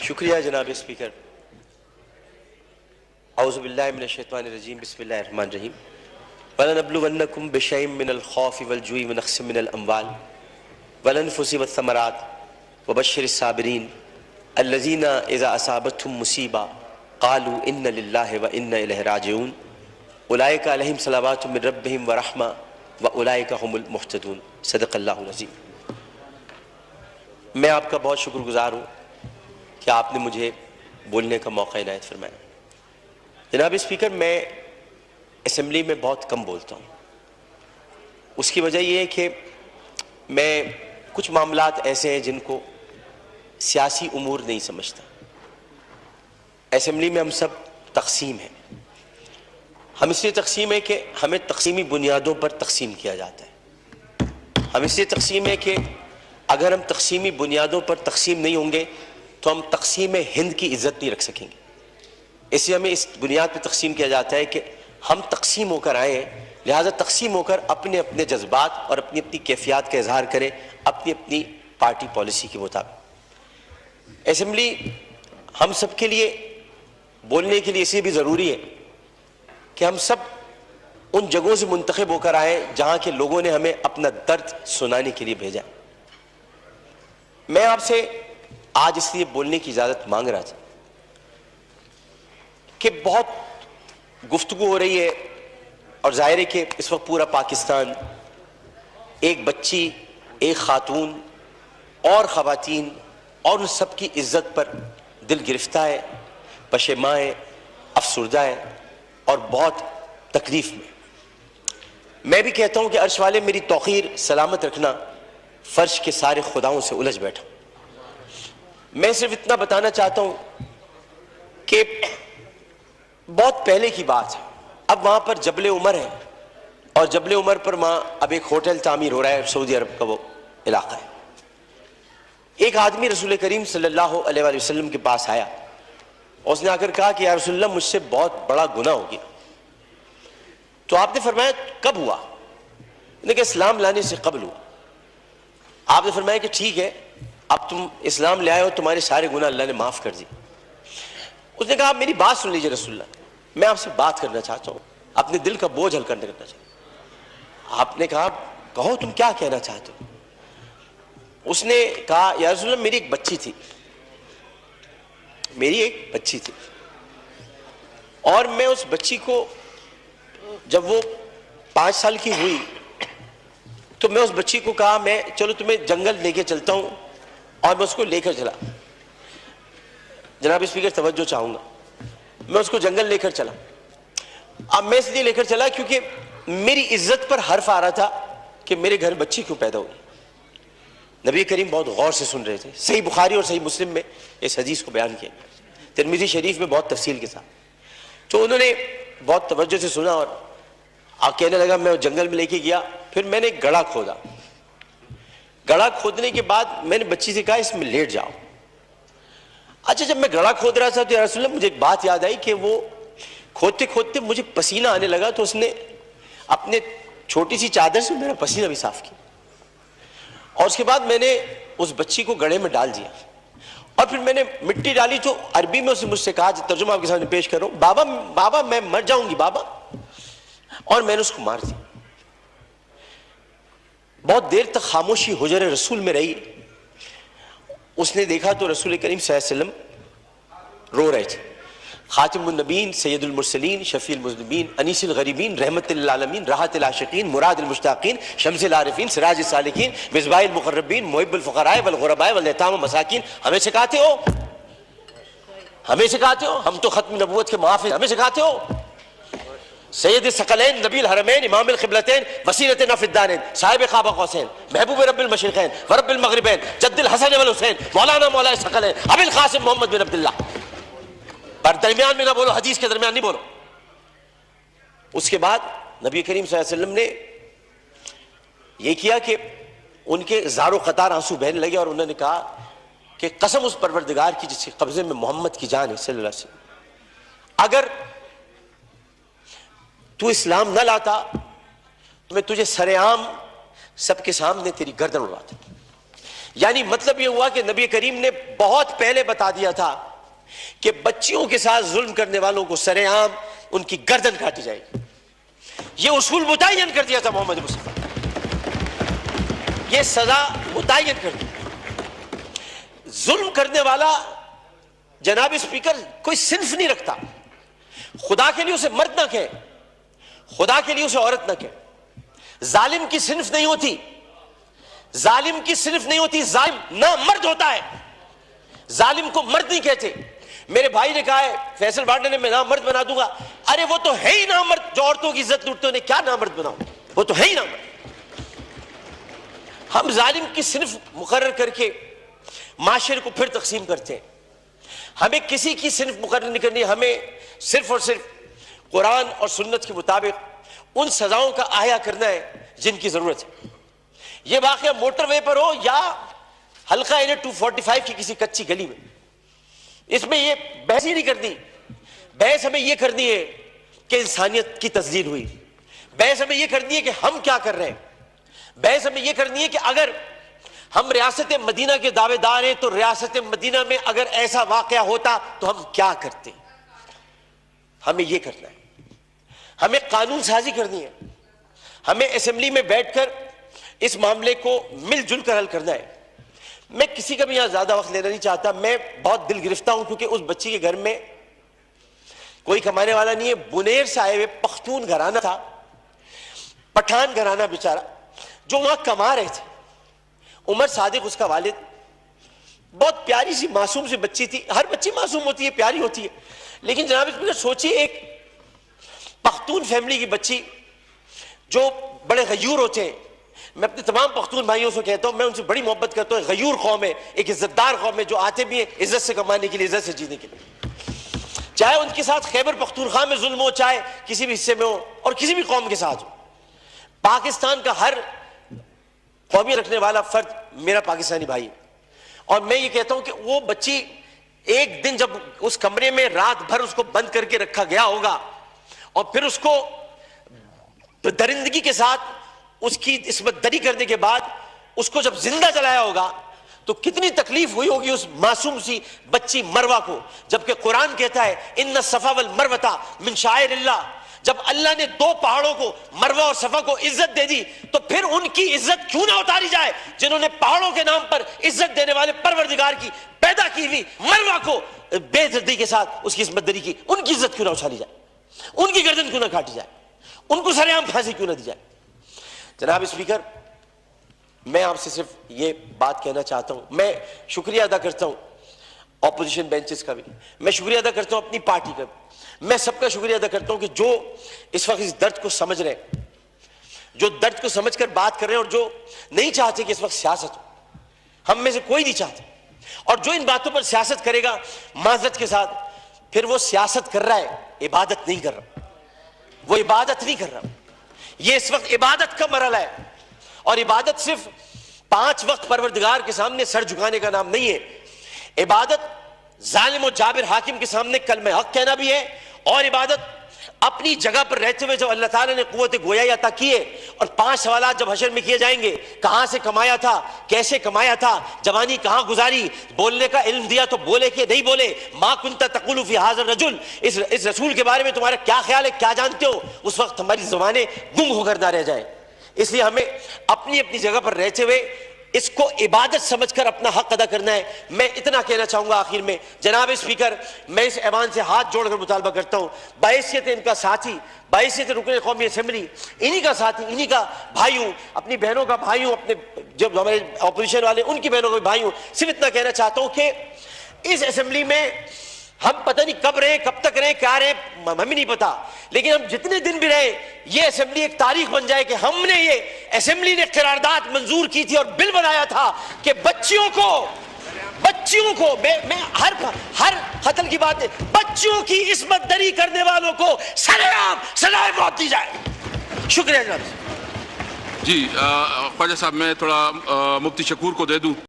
شکریہ جناب اسپیکر. اعوذ باللہ من الشیطان الرجیم. بسم اللہ الرحمن الرحیم. وَلَنَبْلُوَنَّكُمْ بِشَيْءٍ مِّنَ الْخَوْفِ وَالْجُوعِ وَنَقْصٍ مِّنَ الْأَمْوَالِ وَالْأَنفُسِ وَالثَّمَرَاتِ وَبَشِّرِ الصَّابِرِينَ الَّذِينَ إِذَا أَصَابَتْهُمْ مُصِيبَةٌ قَالُوا إِنَّ لِلَّهِ وَإِنَّا إِلَيْهِ راجعون أُولَٰئِكَ عَلَيْهِمْ صَلَوَاتٌ مِّن رَّبِّهِمْ وَرَحْمَةٌ وَأُولَٰئِكَ هُمُ الْمُهْتَدُونَ. صدق اللہ العظیم. میں آپ کا بہت شکر گزار ہوں کہ آپ نے مجھے بولنے کا موقع عنایت فرمایا. جناب اسپیکر، میں اسمبلی میں بہت کم بولتا ہوں. اس کی وجہ یہ ہے کہ میں کچھ معاملات ایسے ہیں جن کو سیاسی امور نہیں سمجھتا. اسمبلی میں ہم سب تقسیم ہیں. ہم اس لیے تقسیم ہے کہ ہمیں تقسیمی بنیادوں پر تقسیم کیا جاتا ہے. ہم اس لیے تقسیم ہے کہ اگر ہم تقسیمی بنیادوں پر تقسیم نہیں ہوں گے تو ہم تقسیم ہند کی عزت نہیں رکھ سکیں گے. اس لیے ہمیں اس بنیاد پہ تقسیم کیا جاتا ہے کہ ہم تقسیم ہو کر آئے ہیں، لہٰذا تقسیم ہو کر اپنے اپنے جذبات اور اپنی اپنی کیفیات کا اظہار کریں اپنی اپنی پارٹی پالیسی کے مطابق. اسمبلی ہم سب کے لیے بولنے کے لیے اس لیے بھی ضروری ہے کہ ہم سب ان جگہوں سے منتخب ہو کر آئے جہاں کے لوگوں نے ہمیں اپنا درد سنانے کے لیے بھیجا. میں آپ سے آج اس لیے بولنے کی اجازت مانگ رہا تھا کہ بہت گفتگو ہو رہی ہے اور ظاہر ہے کہ اس وقت پورا پاکستان ایک بچی، ایک خاتون اور خواتین اور ان سب کی عزت پر دل گرفتہ ہے، پشیماں ہے، افسردہ ہے اور بہت تکلیف میں. میں بھی کہتا ہوں کہ عرش والے میری توقیر سلامت رکھنا، فرش کے سارے خداؤں سے الجھ بیٹھا. میں صرف اتنا بتانا چاہتا ہوں کہ بہت پہلے کی بات ہے، اب وہاں پر جبل عمر ہے اور جبل عمر پر وہاں اب ایک ہوٹل تعمیر ہو رہا ہے، سعودی عرب کا وہ علاقہ ہے. ایک آدمی رسول کریم صلی اللہ علیہ وآلہ وسلم کے پاس آیا اور اس نے آ کر کہا کہ یا رسول اللہ مجھ سے بہت بڑا گناہ ہو گیا. تو آپ نے فرمایا کب ہوا؟ نے کہا اسلام لانے سے قبل ہوا. آپ نے فرمایا کہ ٹھیک ہے، اب تم اسلام لے آئے ہو، تمہارے سارے گناہ اللہ نے معاف کر دی. اس نے کہا آپ میری بات سن لیجئے رسول اللہ، میں آپ سے بات کرنا چاہتا ہوں، اپنے دل کا بوجھ ہلکا کرنا چاہتا ہوں. آپ نے کہا کہو تم کیا کہنا چاہتے ہو؟ اس نے کہا یا رسول اللہ میری ایک بچی تھی اور میں اس بچی کو جب وہ 5 سال کی ہوئی تو میں اس بچی کو کہا میں چلو تمہیں جنگل لے کے چلتا ہوں، اور میں اس کو لے کر چلا. جناب اسپیکر توجہ چاہوں گا، میں اس کو جنگل لے کر چلا. اب میں اس لیے لے کر چلا کیونکہ میری عزت پر حرف آ رہا تھا کہ میرے گھر بچی کیوں پیدا ہوئی. نبی کریم بہت غور سے سن رہے تھے. صحیح بخاری اور صحیح مسلم میں اس حدیث کو بیان کیا، ترمذی شریف میں بہت تفصیل کے ساتھ. تو انہوں نے بہت توجہ سے سنا اور کہنے لگا میں جنگل میں لے کے گیا. پھر میں نے ایک گڑھا کھودا. گڑھا کھودنے کے بعد میں نے بچی سے کہا اس میں لیٹ جاؤ. اچھا جب میں گڑھا کھود رہا تھا تو یا رسول اللہ مجھے ایک بات یاد آئی کہ وہ کھودتے کھودتے مجھے پسینہ آنے لگا، تو اس نے اپنے چھوٹی سی چادر سے میرا پسینہ بھی صاف کیا. اور اس کے بعد میں نے اس بچی کو گڑھے میں ڈال دیا اور پھر میں نے مٹی ڈالی. تو عربی میں اس نے مجھ سے کہا، ترجمہ آپ کے سامنے پیش کر رہا ہوں، بابا میں مر جاؤں گی بابا. اور میں نے اس کو مار دیا. بہت دیر تک خاموشی حجر رسول میں رہی. اس نے دیکھا تو رسول کریم صلی اللہ علیہ وسلم رو رہے تھے. خاتم النبیین، سید المرسلین، شفیع المذنبین، انیس الغریبین، رحمت للعالمین، راحت العاشقین، مراد المشتاقین، شمس العارفین، سراج السالکین، مصباح المقربین، محب الفقراء والغرباء والیتام والمساکین. ہمیں سکھاتے ہو، ہم تو ختم نبوت کے محافظ، ہمیں سکھاتے ہو. سید الثقلین، نبی الحرمین، امام القبلتین، وسیلتنا فی الدارین، صاحب قاب قوسین، محبوب رب المشرقین ورب المغربین، جد الحسن والحسین، مولانا مولا الثقلین، ابی القاسم محمد بن عبداللہ. پر درمیان میں نہ بولو، حدیث کے درمیان نہیں بولو. اس کے بعد نبی کریم صلی اللہ علیہ وسلم نے یہ کیا کہ ان کے زارو قطار آنسو بہنے لگے اور انہوں نے کہا کہ قسم اس پروردگار کی جس کے قبضے میں محمد کی جان ہے صلی اللہ علیہ وسلم، اگر تو اسلام نہ لاتا تو میں تجھے سر عام سب کے سامنے تیری گردن اڑاتا. یعنی مطلب یہ ہوا کہ نبی کریم نے بہت پہلے بتا دیا تھا کہ بچیوں کے ساتھ ظلم کرنے والوں کو سر عام ان کی گردن کاٹی جائے گی. یہ اصول متعین کر دیا تھا محمد مصطفیٰ, یہ سزا متعین کر دی. ظلم کرنے والا جناب اسپیکر کوئی صنف نہیں رکھتا. خدا کے لیے اسے مرد نہ کہے, خدا کے لیے اسے عورت نہ کہے. ظالم کی صنف نہیں ہوتی, ظالم کی صنف نہیں ہوتی, ظالم نہ مرد ہوتا ہے. ظالم کو مرد نہیں کہتے. میرے بھائی نے کہا ہے فیصل بارڈر نے میں نامرد بنا دوں گا. ارے وہ تو ہے ہی نامرد جو عورتوں کی عزت لوٹتے, انہیں کیا نامرد بناؤں, وہ تو ہے ہی نامرد. ہم ظالم کی صنف مقرر کر کے معاشرے کو پھر تقسیم کرتے ہیں. ہمیں کسی کی صنف مقرر نہیں کرنی, ہمیں صرف اور صرف قرآن اور سنت کے مطابق ان سزاؤں کا احیا کرنا ہے جن کی ضرورت ہے. یہ واقعہ موٹر وے پر ہو یا حلقہ N245 کی کسی کچی گلی میں, اس میں یہ بحث ہی نہیں کرنی. بحث ہمیں یہ کرنی ہے کہ انسانیت کی تسجیل ہوئی. بحث ہمیں یہ کرنی ہے کہ ہم کیا کر رہے ہیں. بحث ہمیں یہ کرنی ہے کہ اگر ہم ریاست مدینہ کے دعوے دار ہیں تو ریاست مدینہ میں اگر ایسا واقعہ ہوتا تو ہم کیا کرتے. ہمیں یہ کرنا ہے. ہمیں قانون سازی کرنی ہے. ہمیں اسمبلی میں بیٹھ کر اس معاملے کو مل جل کر حل کرنا ہے. میں کسی کا بھی یہاں زیادہ وقت لینا نہیں چاہتا. میں بہت دل گرفتہ ہوں کیونکہ اس بچی کے گھر میں کوئی کمانے والا نہیں ہے. بنیر سے آئے ہوئے پختون گھرانہ تھا, پٹھان گھرانہ بیچارہ, جو وہاں کما رہے تھے. عمر صادق اس کا والد. بہت پیاری سی معصوم سی بچی تھی. ہر بچی معصوم ہوتی ہے, پیاری ہوتی ہے, لیکن جناب اس میں سوچیے ایک پختون فیملی کی بچی جو بڑے غیور ہوتے ہیں. میں اپنے تمام پختون بھائیوں سے کہتا ہوں, میں ان سے بڑی محبت کرتا ہوں. غیور قوم ہے, ایک عزت دار قوم ہے, جو آتے بھی ہیں عزت سے کمانے کے لیے, عزت سے جینے کے لیے. چاہے ان کے ساتھ خیبر پختونخوا میں ظلم ہو, چاہے کسی بھی حصے میں ہو, اور کسی بھی قوم کے ساتھ ہو. پاکستان کا ہر قومی رکھنے والا فرد میرا پاکستانی بھائی ہے. اور میں یہ کہتا ہوں کہ وہ بچی ایک دن جب اس کمرے میں رات بھر اس کو بند کر کے رکھا گیا ہوگا اور پھر اس کو درندگی کے ساتھ اس کی عصمت دری کرنے کے بعد اس کو جب زندہ جلایا ہوگا تو کتنی تکلیف ہوئی ہوگی اس معصوم سی بچی مروہ کو. جبکہ قرآن کہتا ہے ان الصفا والمروہ من شعائر اللہ. جب اللہ نے دو پہاڑوں کو مروہ اور صفا کو عزت دے دی تو پھر ان کی عزت کیوں نہ اتاری جائے جنہوں نے پہاڑوں کے نام پر عزت دینے والے پروردگار کی پیدا کی ہوئی مروہ کو بے عزتی کے ساتھ اس کی عصمت دری کی. ان کی عزت کیوں نہ اچھالی جائے, ان کی گردن کیوں نہ کاٹی جائے, ان کو سر عام پھانسی کیوں نہ دی جائے. جناب اسپیکر, میں آپ سے صرف یہ بات کہنا چاہتا ہوں. میں شکریہ ادا کرتا ہوں اپوزیشن بینچز کا بھی, میں شکریہ ادا کرتا ہوں اپنی پارٹی کا بھی, میں سب کا شکریہ ادا کرتا ہوں کہ جو اس وقت اس درد کو سمجھ رہے ہیں, جو درد کو سمجھ کر بات کر رہے ہیں, اور جو نہیں چاہتے کہ اس وقت سیاست ہو. ہم میں سے کوئی نہیں چاہتا. اور جو ان باتوں پر سیاست کرے گا معذرت کے ساتھ, پھر وہ سیاست کر رہا ہے, عبادت نہیں کر رہا. وہ عبادت نہیں کر رہا. یہ اس وقت عبادت کا مرحلہ ہے, اور عبادت صرف 5 وقت پروردگار کے سامنے سر جھکانے کا نام نہیں ہے. عبادت ظالم و جابر حاکم کے سامنے کلمہ حق کہنا بھی ہے, اور عبادت اپنی جگہ پر رہتے ہوئے جب اللہ تعالیٰ نے قوت گویائی عطا کی ہے اور 5 سوالات جب حشر میں کیے جائیں گے, کہاں سے کمایا تھا, کیسے کمایا تھا, جوانی کہاں گزاری, بولنے کا علم دیا تو بولے کہ نہیں بولے, ما کنت تقول فی ھذا الرجل, اس رسول کے بارے میں تمہارا کیا خیال ہے, کیا جانتے ہو, اس وقت ہماری زبانیں گم ہو کر نہ رہ جائیں. اس لیے ہمیں اپنی اپنی جگہ پر رہتے ہوئے اس کو عبادت سمجھ کر اپنا حق ادا کرنا ہے. میں اتنا کہنا چاہوں گا آخر میں, جناب اسپیکر, میں اس ایوان سے ہاتھ جوڑ کر مطالبہ کرتا ہوں, بحیثیت ان کا ساتھی, بحیثیت رکن قومی اسمبلی, انہی کا ساتھی, انہی کا بھائی ہوں, اپنی بہنوں کا بھائی ہوں, اپنے جو ہمارے اپوزیشن والے ان کی بہنوں کا بھائی ہوں. صرف اتنا کہنا چاہتا ہوں کہ اس اسمبلی میں ہم پتہ نہیں کب رہے, کب تک رہے, کیا رہے, ہمیں نہیں پتا, لیکن ہم جتنے دن بھی رہے یہ اسمبلی ایک تاریخ بن جائے کہ ہم نے, یہ اسمبلی نے قرارداد منظور کی تھی اور بل بنایا تھا کہ بچیوں کو میں ہر قتل کی بات ہے, بچیوں کی عصمت دری کرنے والوں کو سر عام سزائے موت دی جائے. شکریہ جناب. جی خواجہ صاحب, میں تھوڑا مفتی شکور کو دے دوں.